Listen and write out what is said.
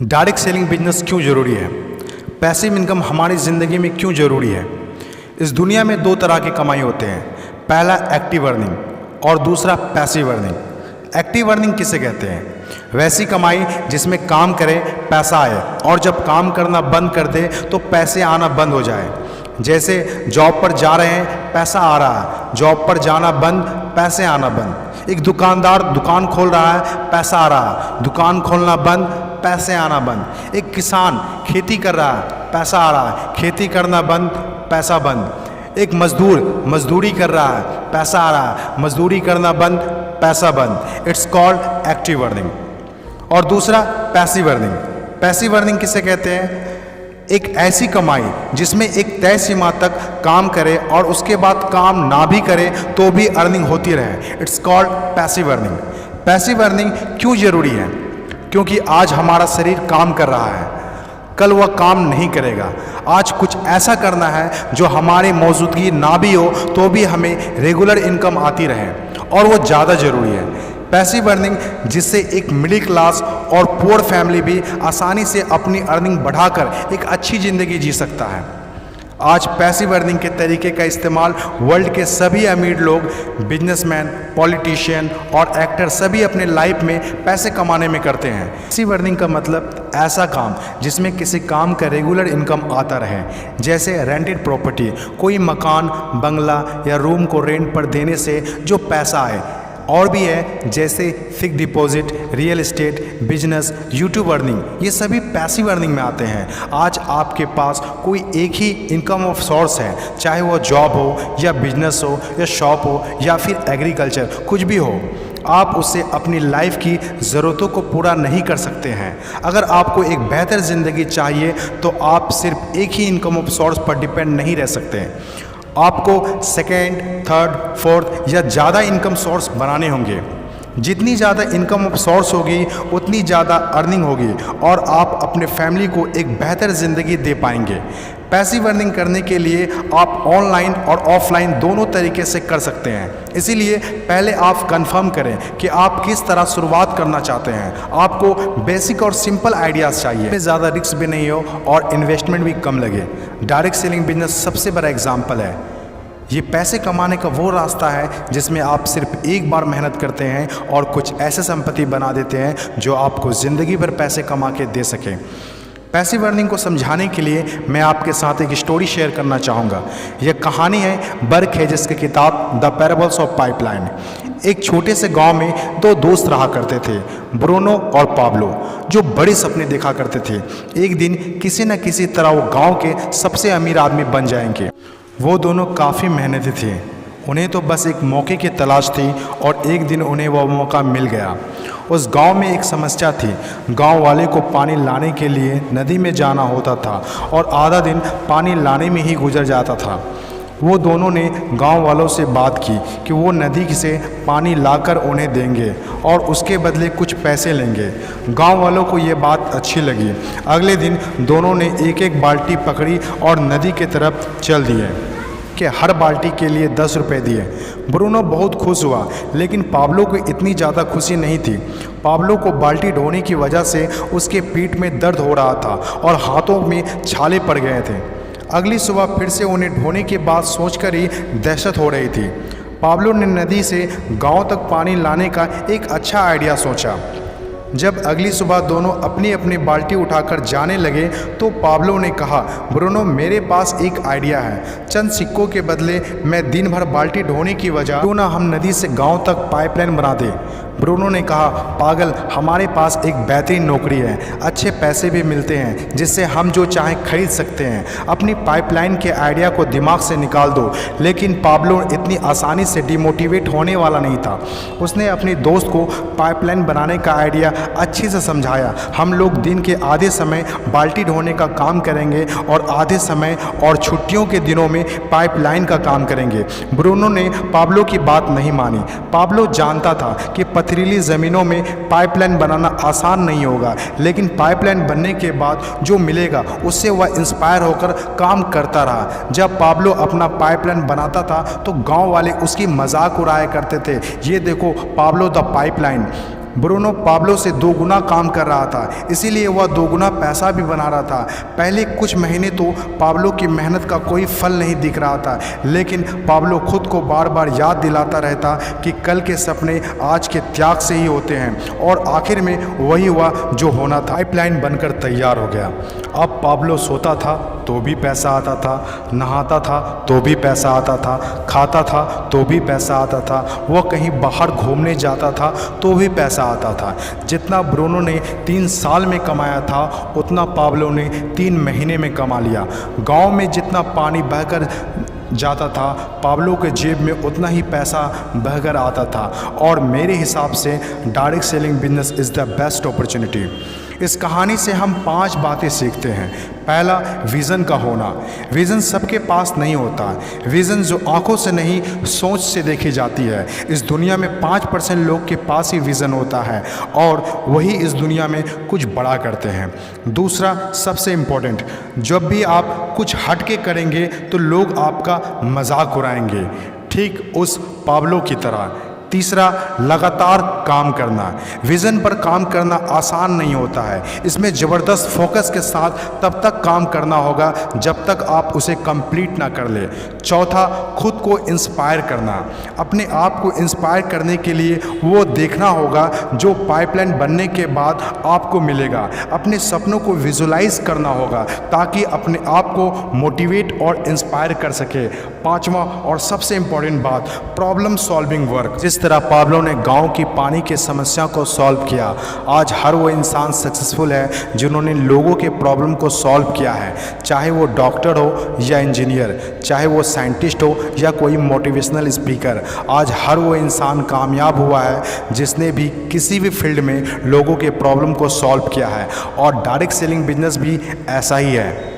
Direct selling business क्यों ज़रूरी है? पैसिव इनकम हमारी ज़िंदगी में क्यों ज़रूरी है? इस दुनिया में दो तरह की कमाई होते हैं, पहला एक्टिव अर्निंग और दूसरा पैसिव अर्निंग। एक्टिव अर्निंग किसे कहते हैं? वैसी कमाई जिसमें काम करें पैसा आए और जब काम करना बंद कर दे तो पैसे आना बंद हो जाए। जैसे जॉब पर जा रहे हैं पैसा आ रहा है, जॉब पर जाना बंद पैसे आना बंद। एक दुकानदार दुकान खोल रहा है पैसा आ रहा है, दुकान खोलना बंद पैसे आना बंद। एक किसान खेती कर रहा है पैसा आ रहा है, खेती करना बंद पैसा बंद। एक मजदूर मजदूरी कर रहा है पैसा आ रहा है, मजदूरी करना बंद पैसा बंद। It's called active earning. और दूसरा पैसिव अर्निंग। पैसिव अर्निंग किसे कहते हैं? एक ऐसी कमाई जिसमें एक तय सीमा तक काम करे और उसके बाद काम ना भी करे तो भी अर्निंग होती रहे। It's called passive earning. Passive earning क्यों ज़रूरी है? क्योंकि आज हमारा शरीर काम कर रहा है, कल वह काम नहीं करेगा। आज कुछ ऐसा करना है जो हमारी मौजूदगी ना भी हो तो भी हमें रेगुलर इनकम आती रहे, और वो ज़्यादा ज़रूरी है। पैसिव अर्निंग जिससे एक मिडिल क्लास और पुअर फैमिली भी आसानी से अपनी अर्निंग बढ़ाकर एक अच्छी ज़िंदगी जी सकता है। आज पैसिव अर्निंग के तरीके का इस्तेमाल वर्ल्ड के सभी अमीर लोग, बिजनेसमैन, पॉलिटिशियन और एक्टर सभी अपने लाइफ में पैसे कमाने में करते हैं। पैसिव अर्निंग का मतलब ऐसा काम जिसमें किसी काम का रेगुलर इनकम आता रहे, जैसे रेंटेड प्रॉपर्टी, कोई मकान, बंगला या रूम को रेंट पर देने से जो पैसा आए। और भी है जैसे fix deposit, real estate, business, YouTube earning, ये सभी पैसिव अर्निंग में आते हैं। आज आपके पास कोई एक ही इनकम ऑफ सोर्स है, चाहे वो जॉब हो या बिजनेस हो या शॉप हो या फिर एग्रीकल्चर, कुछ भी हो, आप उससे अपनी लाइफ की ज़रूरतों को पूरा नहीं कर सकते हैं। अगर आपको एक बेहतर ज़िंदगी चाहिए तो आप सिर्फ एक ही इनकम ऑफ सोर्स पर डिपेंड नहीं रह सकते। आपको सेकेंड, थर्ड, फोर्थ या ज़्यादा इनकम सोर्स बनाने होंगे। जितनी ज़्यादा इनकम ऑफ सोर्स होगी उतनी ज़्यादा अर्निंग होगी और आप अपने फैमिली को एक बेहतर ज़िंदगी दे पाएंगे। पैसिव अर्निंग करने के लिए आप ऑनलाइन और ऑफलाइन दोनों तरीके से कर सकते हैं। इसीलिए पहले आप कंफर्म करें कि आप किस तरह शुरुआत करना चाहते हैं। आपको बेसिक और सिंपल आइडियाज़ चाहिए, इसमें ज़्यादा रिस्क भी नहीं हो और इन्वेस्टमेंट भी कम लगे। डायरेक्ट सेलिंग बिजनेस सबसे बड़ा एग्जाम्पल है। ये पैसे कमाने का वो रास्ता है जिसमें आप सिर्फ एक बार मेहनत करते हैं और कुछ ऐसे संपत्ति बना देते हैं जो आपको ज़िंदगी भर पैसे कमा के दे सकें। पैसिव अर्निंग को समझाने के लिए मैं आपके साथ एक स्टोरी शेयर करना चाहूँगा। यह कहानी है बर्क हेजेस की किताब द पैराबल्स ऑफ पाइपलाइन। एक छोटे से गांव में दो दोस्त रहा करते थे, ब्रूनो और पाब्लो, जो बड़े सपने देखा करते थे। एक दिन किसी न किसी तरह वो गांव के सबसे अमीर आदमी बन जाएंगे। वो दोनों काफ़ी मेहनती थे, उन्हें तो बस एक मौके की तलाश थी और एक दिन उन्हें वह मौका मिल गया। उस गांव में एक समस्या थी। गांव वाले को पानी लाने के लिए नदी में जाना होता था और आधा दिन पानी लाने में ही गुजर जाता था। वो दोनों ने गांव वालों से बात की कि वो नदी से पानी लाकर उन्हें देंगे और उसके बदले कुछ पैसे लेंगे। गांव वालों को ये बात अच्छी लगी। अगले दिन दोनों ने एक एक बाल्टी पकड़ी और नदी की तरफ चल दिए कि हर बाल्टी के लिए 10 रुपये दिए। ब्रूनो बहुत खुश हुआ, लेकिन पाब्लो को इतनी ज़्यादा खुशी नहीं थी। पाब्लो को बाल्टी ढोने की वजह से उसके पीठ में दर्द हो रहा था और हाथों में छाले पड़ गए थे। अगली सुबह फिर से उन्हें ढोने की बात सोचकर ही दहशत हो रही थी। पाब्लो ने नदी से गांव तक पानी लाने का एक अच्छा आइडिया सोचा। जब अगली सुबह दोनों अपनी अपनी बाल्टी उठाकर जाने लगे तो पाब्लो ने कहा, ब्रूनो मेरे पास एक आइडिया है। चंद सिक्कों के बदले मैं दिन भर बाल्टी ढोने की वजह क्यों ना हम नदी से गांव तक पाइपलाइन बना दें। ब्रूनो ने कहा, पागल, हमारे पास एक बेहतरीन नौकरी है, अच्छे पैसे भी मिलते हैं जिससे हम जो चाहें खरीद सकते हैं। अपनी पाइपलाइन के आइडिया को दिमाग से निकाल दो। लेकिन पाब्लो इतनी आसानी से डिमोटिवेट होने वाला नहीं था। उसने अपने दोस्त को पाइपलाइन बनाने का आइडिया अच्छे से समझाया। हम लोग दिन के आधे समय बाल्टी ढोने का काम करेंगे और आधे समय और छुट्टियों के दिनों में पाइपलाइन का काम करेंगे। ब्रूनो ने पाब्लो की बात नहीं मानी। पाब्लो जानता था कि पथरीली ज़मीनों में पाइपलाइन बनाना आसान नहीं होगा, लेकिन पाइपलाइन बनने के बाद जो मिलेगा उससे वह इंस्पायर होकर काम करता रहा। जब पाब्लो अपना पाइपलाइन बनाता था तो गांव वाले उसकी मजाक उड़ाया करते थे, ये देखो Pablo the pipeline. Bruno Pablo से 2 गुना काम कर रहा था, इसीलिए वह 2 गुना पैसा भी बना रहा था। पहले कुछ महीने तो पाब्लो की मेहनत का कोई फल नहीं दिख रहा था, लेकिन पाब्लो खुद को बार बार याद दिलाता रहता कि कल के सपने आज के त्याग से ही होते हैं, और आखिर में वही हुआ जो होना था। पाइपलाइन बनकर तैयार हो गया। अब पाब्लो सोता था तो भी पैसा आता था, नहाता था तो भी पैसा आता था, खाता था तो भी पैसा आता था, वह कहीं बाहर घूमने जाता था तो भी पैसा आता था। जितना ब्रूनो ने 3 साल में कमाया था उतना पाब्लो ने 3 महीने में कमा लिया। गांव में जितना पानी बहकर जाता था, पाब्लो के जेब में उतना ही पैसा बहकर आता था। और मेरे हिसाब से direct selling business is the best opportunity. इस कहानी से हम 5 बातें सीखते हैं। पहला, विज़न का होना। विज़न सबके पास नहीं होता। विज़न जो आंखों से नहीं सोच से देखी जाती है। इस दुनिया में 5% लोग के पास ही विज़न होता है और वही इस दुनिया में कुछ बड़ा करते हैं। दूसरा, सबसे इम्पोर्टेंट, जब भी आप कुछ हट के करेंगे तो लोग आपका मजाक उड़ाएंगे, ठीक उस पाब्लो की तरह। तीसरा, लगातार काम करना। विज़न पर काम करना आसान नहीं होता है, इसमें ज़बरदस्त फोकस के साथ तब तक काम करना होगा जब तक आप उसे कंप्लीट ना कर ले। चौथा, खुद को इंस्पायर करना। अपने आप को इंस्पायर करने के लिए वो देखना होगा जो पाइपलाइन बनने के बाद आपको मिलेगा। अपने सपनों को विजुलाइज करना होगा ताकि अपने आप को मोटिवेट और इंस्पायर कर सके। पांचवा और सबसे इम्पॉर्टेंट बात, प्रॉब्लम सॉल्विंग वर्क। जिस तरह पाब्लो ने गांव की पानी की समस्या को सॉल्व किया, आज हर वो इंसान सक्सेसफुल है जिन्होंने लोगों के प्रॉब्लम को सॉल्व किया है, चाहे वो डॉक्टर हो या इंजीनियर, चाहे वो साइंटिस्ट हो या कोई मोटिवेशनल स्पीकर। आज हर वो इंसान कामयाब हुआ है जिसने भी किसी भी फील्ड में लोगों के प्रॉब्लम को सॉल्व किया है, और डायरेक्ट सेलिंग बिजनेस भी ऐसा ही है।